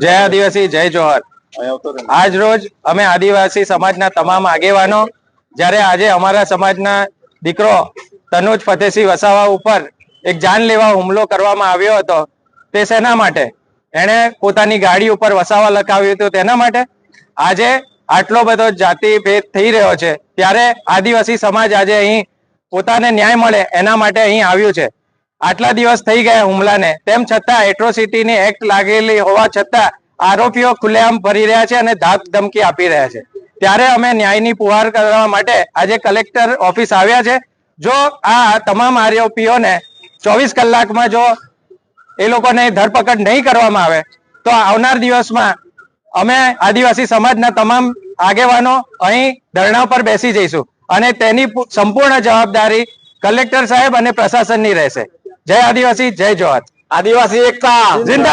જય આદિવાસી જય જોહર। આજ રોજ અમે આદિવાસી સમાજના તમામ આગેવાનો જ્યારે આજે અમારા સમાજના દીકરો તનુજ ફતેસિંહ વસાવા ઉપર એક જાનલેવા હુમલો કરવામાં આવ્યો હતો, તે શેના માટે? એણે પોતાની ગાડી ઉપર વસાવા લખાવ્યું હતું તેના માટે। આજે આટલો બધો જાતિ ભેદ થઈ રહ્યો છે ત્યારે આદિવાસી સમાજ આજે અહીં પોતાને ન્યાય મળે એના માટે અહીં આવ્યું છે। આટલા દિવસ થઈ ગયા હુમલાને, તેમ છતાં એટ્રોસિટીની એક્ટ લાગેલી હોવા છતાં આરોપીઓ ખુલ્લેઆમ ફરી રહ્યા છે અને ધાક ધમકી આપી રહ્યા છે। ત્યારે અમે ન્યાયની પુકાર કરવા માટે આજે કલેક્ટર ઓફિસ આવ્યા છે। જો આ તમામ આરોપીઓને 24 કલાકમાં જો એ લોકોને ધરપકડ નહીં કરવામાં આવે તો આવનાર દિવસમાં અમે આદિવાસી સમાજના તમામ આગેવાનો અહીં ધરણા પર બેસી જઈશું અને તેની સંપૂર્ણ જવાબદારી કલેક્ટર સાહેબ અને પ્રશાસનની રહેશે। જય આદિવાસી જય જોહર। આદિવાસી એકતા જિંદાબાદ।